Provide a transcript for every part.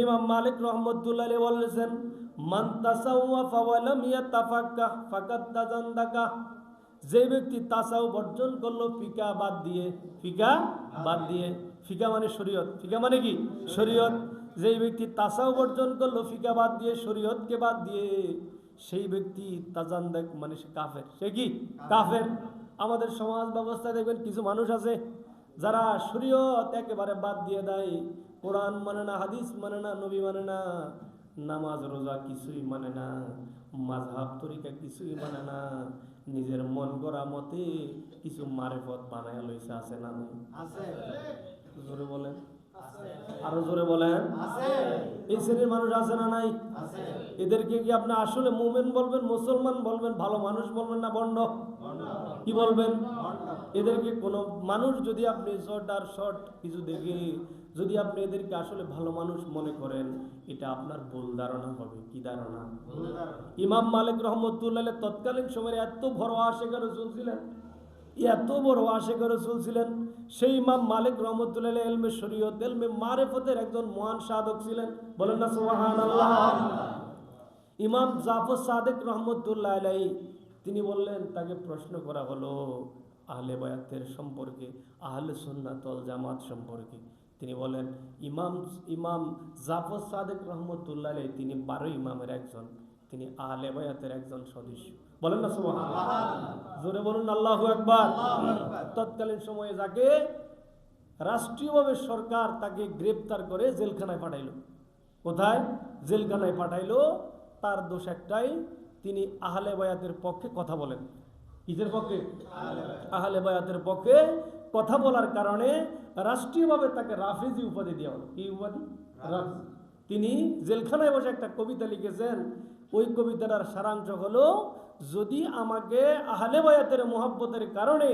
ইমাম মালিক রহমতুল্লাহ আলাইহি বলেছেন, মান তাসাওয়াফা ওয়া লাম ইয়াতাফাক্কাহ ফাকাদ তাজান্দাকা। যে ব্যক্তি তাসাউফ অর্জন করলো ফিকা বাদ দিয়ে, ফিকা বাদ দিয়ে, ফিকা মানে শরীয়ত, ফিকা মানে কি শরীয়ত। যেই ব্যক্তি তাসাউফ অর্জন করলো ফিকা বাদ দিয়ে, শরীয়তকে বাদ দিয়ে, সেই ব্যক্তি তাজান্দাক মানে সে কাফের। সে কি কাফের। আমাদের সমাজ ব্যবস্থা দেখবেন কিছু মানুষ আছে যারা শরীয়ত একেবারে বাদ দিয়ে দেয়, কোরআন মানে না, হাদিস মানে না, নবী মানে না, নামাজ রোজা কিছুই মানে না, মাযহাব তরিকা কিছুই মানে না, নিজের মন গড়া মতে কিছু মারেফত বানায় লইছে। আছে না? আছে। জোরে বলেন, আরো জোরে বলেন। এই শ্রেণীর মানুষ আছে না নাই? এদেরকে কি আপনি আসলে মুমিন বলবেন, মুসলমান বলবেন, ভালো মানুষ বলবেন না ভণ্ড? কি বলবেন? এদেরকে কোনো মানুষ যদি আপনি শর্ট আর শর্ট কিছু দেখে যদি আপনি এদেরকে আসলে ভালো মানুষ মনে করেন, এটা আপনার ভুল ধারণা হবে। কি ধারণা? ইমাম মালিক রহমতুল্লাহ তৎকালীন সময়ে এত বড় আশিক রাসূল ছিলেন, এত বড় আশিক রাসূল ছিলেন। সেই ইমাম মালিক রহমতুল্লাহ ইলমে শরীয়ত, ইলমে মারিফতের একজন মহান সাধক ছিলেন। বলেন না সুবহানাল্লাহ। ইমাম জাফর সাদিক রহমতুল্লাহ আলাইহি তিনি বললেন, তাকে প্রশ্ন করা হলো আহলে বায়াতের সম্পর্কে, আহলে সুন্নাত ওয়াল জামাত সম্পর্কে। তিনি বলেন, ইমাম জাফর সাদিক রহমতুল্লাহ আলাইহি তিনি 12 ইমামের একজন, তিনি আহলে বায়াতের একজন সদস্য। বলেন না সুবহানাল্লাহ। জোরে বলুন আল্লাহু আকবার। তৎকালীন সময়ে যাকে রাষ্ট্রীয়ভাবে সরকার তাকে গ্রেফতার করে জেলখানায় পাঠাইল। কোথায়? জেলখানায় পাঠাইলো। তার দোষ একটাই, তিনি আহলে বায়াতের পক্ষে কথা বলেন। কিসের পক্ষে? আহলে বায়াতের পক্ষে কথা বলার কারণে রাষ্ট্রীয়ভাবে তাকে রাফেজি উপাধি দেওয়া হলো। কি উপাধি? রাফেজি। তিনি জেলখানায় বসে একটা কবিতা লিখেছেন। ওই কবিতাটার সারাংশ হলো, যদি আমাকে আহলে বায়াতের মোহাব্বতের কারণে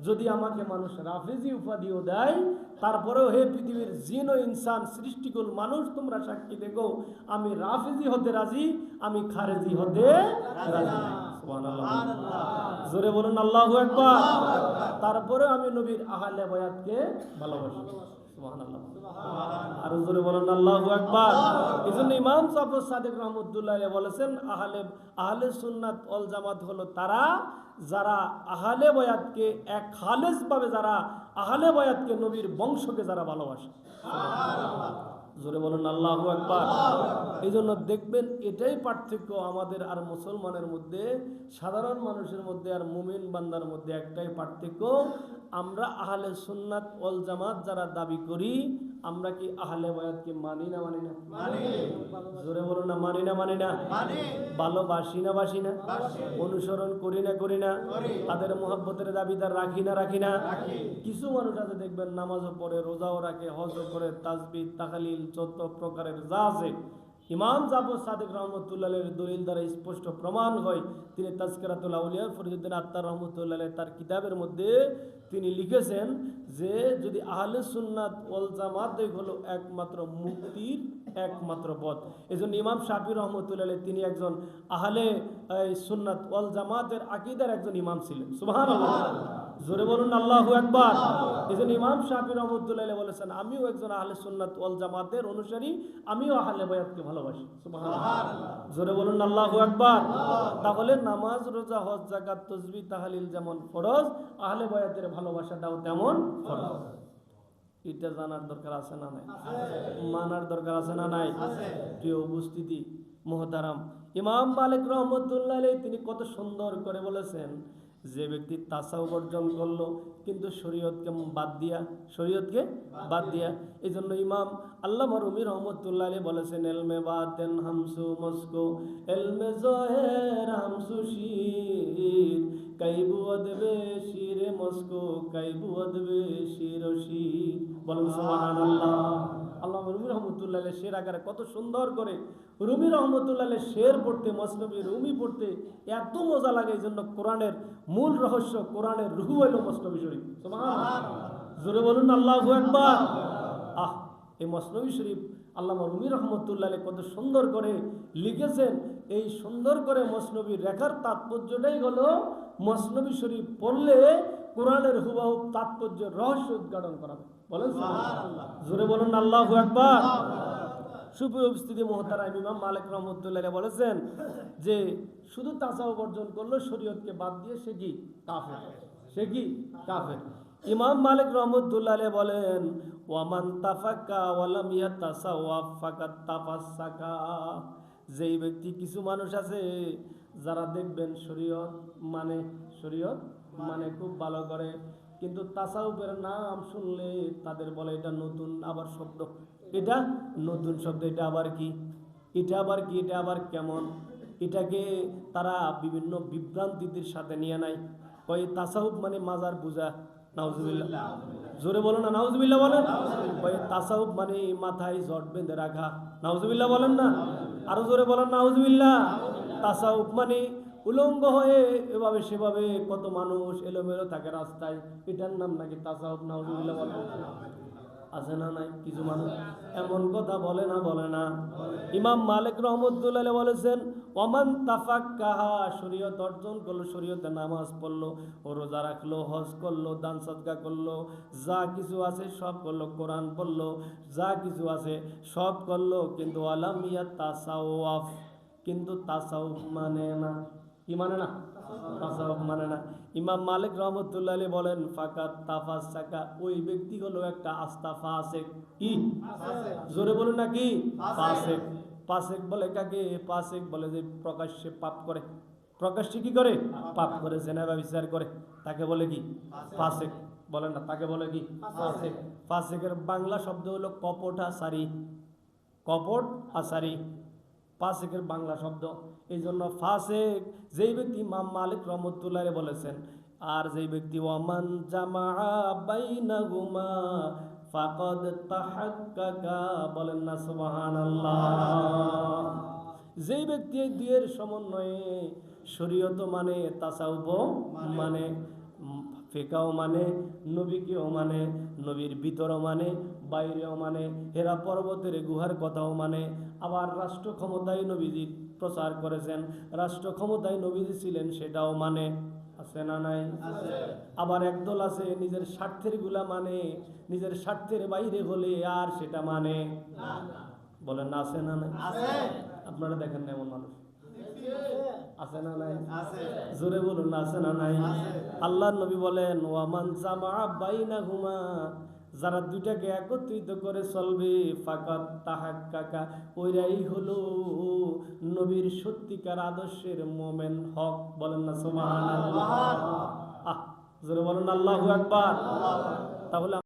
যদি আমাকে মানুষ রাফেজি উপাধিও দেয়, তারপরেও হে পৃথিবীর জিন ও ইনসান সৃষ্টিকুল মানুষ, তোমরা সাক্ষী দেখো, আমি রাফেজি হতে রাজি, আমি খারেজি হতে রাজি। সুবহানাল্লাহ। জোরে বলুন আল্লাহু আকবার। তারপরে আমি নবীর আহলে বায়াতকে ভালোবাসি। সুবহানাল্লাহ। আর জোরে বলুন আল্লাহু আকবার। এজন্য ইমাম জাফর সাদিক রহমতুল্লাহ আলাইহি বলেছেন, আহলে সুন্নাত ওয়াল জামাত হলো তারা যারা আহলে বায়াতকে এক খালেস ভাবে, যারা আহলে বায়াতকে নবীর বংশকে যারা ভালোবাসে। জোরে বলুন আল্লাহু আকবার। এই জন্য দেখবেন এটাই পার্থক্য আমাদের আর মুসলমানের মধ্যে, সাধারণ মানুষের মধ্যে আর মুমিন বান্দার মধ্যে একটাই পার্থক্য, আমরা আহলে সুন্নাত ওয়াল জামাত যারা দাবি করি, আমরা কি আহলে বায়াতকে মানি না মানি না? মানি। জোরে বলুন না, মানি না মানি না? মানি। ভালোবাসি না বাসি না? অনুসরণ করি না করি না? তাদের মুহাব্বতের দাবিদার রাখি না রাখি না? কিছু মানুষ আছে দেখবেন নামাজও পড়ে, রোজাও রাখে, হজও করে, তাসবিহ তাহলিল যত প্রকারের যা আছে, ইমাম জাফর সাদিক রহমতুল্লাহ আলাইহির দলিল দ্বারা স্পষ্ট প্রমাণ হয়। তিনি তাজকিরাতুল আউলিয়া ফরিদুদ্দিন আত্তার রহমতুল্লাহ আলাইহি তার কিতাবের মধ্যে তিনি লিখেছেন যে, যদি আহলে সুন্নাত ওয়াল জামাত হলো একমাত্র মুক্তির একমাত্র পথ। এজন্য ইমাম শাফি রহমতুল্লাহ আলাইহি তিনি একজন আহলে সুন্নাত ওয়াল জামাতের আকীদার একজন ইমাম ছিলেন। সুবহানাল্লাহ। জোরে বলুন আল্লাহু আকবার। এজন্য ইমাম শাফি রহমতুল্লাহ আলাইহি বলেছেন, আমিও একজন আহলে সুন্নাত ওয়াল জামাতের অনুসারী, আমিও আহলে বায়াতকে ভালোবাসি। সুবহানাল্লাহ। জোরে বলুন আল্লাহু আকবার। তাহলে নামাজ রোজা হজ যাকাত তাসবিহ তাহলিল যেমন ফরজ, আহলে বায়াতের ভালোবাসাটাও তেমন ফরজ। এটা জানার দরকার আছে না নাই? মানার দরকার আছে না নাই? প্রিয় উপস্থিতি মুহতারাম, ইমাম মালিক রহমতুল্লাহ আলাইহি তিনি কত সুন্দর করে বলেছেন, যে ব্যক্তি তাসাউফ অর্জন করলো কিন্তু শরীয়তকে বাদ দিয়া, এই জন্য ইমাম আল্লামা রুমি রহমতুল্লাহ আলাইহি বলেছেন, এলমে বাতেন হামসু মস্কো, এলমে জহের হামসু শির, কাইবু আদবে শিরে মস্কো, কাইবু আদবে শির ও শির। বলেন সুবহানাল্লাহ। আল্লামা রুমি রহমতুল্লাহ আলাইহি শের আকারে কত সুন্দর করে রুমি রহমতুল্লাহ আলাইহি শের পড়তে, মসনবী রুমি পড়তে এত মজা লাগে। এই জন্য কোরআনের মূল রহস্য, কোরআনের রূহ হইল মসনবী শরীফ। সুবহানাল্লাহ। জোরে বলুন আল্লাহু আকবার। এই মসনবী শরীফ আল্লামা রুমি রহমতুল্লাহ আলাইহি কত সুন্দর করে লিখেছেন। এই সুন্দর করে মসনবী রেখার তাৎপর্যটাই হলো, মসনবী শরীফ পড়লে কোরআনের হুবহু তাৎপর্য রহস্য উদ্ঘাটন করা হয়। বলেন সুবহানাল্লাহ। জোরে বলুন আল্লাহু আকবার। সুপ্রিয় উপস্থিতি মুহতারাম, ইমাম মালিক রহমতুল্লাহ বলেছেন যে শুধু তাসাউফ অর্জন করলো শরীয়তকে বাদ দিয়ে সে কি কাফের, সে কি কাফের। ইমাম মালিক রহমতুল্লাহ বলেন ওয়ামান তাফাক্কা ওয়ালাম ইয়াতাসাওয়াফ ফাকাত তাফাসসাকা। যেই ব্যক্তি, কিছু মানুষ আছে যারা দেখবেন শরীয়ত মানে খুব ভালো করে, কিন্তু তাসাউফের নাম শুনলে তাদের বলে এটা নতুন আবার শব্দ, এটা নতুন শব্দ, এটা আবার কি, এটা আবার কি, এটা আবার কেমন, এটাকে তারা বিভিন্ন বিভ্রান্তিদের সাথে নিয়ে নেয়। কয় তাসাউফ মানে মাজার পূজা, নাউজুবিল্লাহ, জোরে বলো না নাউজুবিল্লাহ বলেন। কয় তাসাউফ মানে মাথায় জট বেঁধে রাখা, নাউজুবিল্লাহ বলেন না, আরো জোরে বলেন নাউজুবিল্লাহ। তাসাউফ মানে উলঙ্গ হয়ে এভাবে সেভাবে কত মানুষ এলোমেলো থাকে রাস্তায়, এটার নাম নাকি তাসাউফ, নাউজুবিল্লাহ বলেন। আছে না নাই কিছু মানুষ এমন কথা বলে না। ইমাম মালিক রহমতুল্লাহ বলেছেন ওমান তাফাক্কাহা, শরীয়ত অর্জন করলো, শরীয়তে নামাজ পড়লো, রোজা রাখলো, হজ করলো, দান সদকা করলো, যা কিছু আছে সব করলো, কোরআন পড়লো, যা কিছু আছে সব করলো, কিন্তু আলাম ইয়া তাসাউফ, কিন্তু তাসাউফ মানে না। কি মানে না? তাসাউফ মানে না। ইমাম মালিক রহমতুল্লাহ বলেন ফাকাত তাফাসসাকা, ওই ব্যক্তি হলো একটা আস্তা ফাসিক। কি জোরে বলুন না, কি ফাসিক। ফাসিক বলে কাকে? ফাসিক বলে যে প্রকাশ্যে পাপ করে, প্রকাশ্যে কি করে? পাপ করে, জেনা ব্যভিচার করে, তাকে বলে কি? ফাসিক। বলেন না, তাকে বলে কি? ফাসিক। ফাসিকের বাংলা শব্দ হলো কপট আচারী, কপট আচারী ফাসিকের বাংলা শব্দ। এই জন্য ফাসিক যেই ব্যক্তি ইমাম মালিক রহমতুল্লাহ বলেছেন, আর যেই ব্যক্তি ওয়ামান জামা বাইনাহুমা ফাকাদ তাহাক্কাকা, বলেন না সুবহানাল্লাহ। যেই ব্যক্তি এই দুইয়ের সমন্বয়ে শরীয়ত মানে, তাসাউফ মানে, ফিকাও মানে, নবীকেও মানে, নবীর ভিতরও মানে, বাইরেও মানে, হেরা পর্বতের গুহার কথাও মানে, আবার রাষ্ট্র ক্ষমতায় নবীজি প্রচার করেছেন, রাষ্ট্র ক্ষমতায় নবীজি ছিলেন সেটাও মানে, আছে না নাই? আবার একদল আছে নিজের স্বার্থের গুলা মানে, নিজের স্বার্থের বাইরে হলে আর সেটা মানে, বলেন না, আছে না নাই? আপনারা দেখেন না এমন মানুষ আছে না নাই? জোরে বলুন না, আছে না নাই? আল্লাহর নবী বলেন ওয়ামান জামা বাইনাহুমা, যারা দুইটাকে একত্রিত করে চলবে, ফাকাত তাহাক্কাকা, ওইরাই হলো নবীর সত্যিকার আদর্শের মোমেন হক। বলেন না সুবহানাল্লাহ। জোরে বলেন আল্লাহু আকবার। তাহলে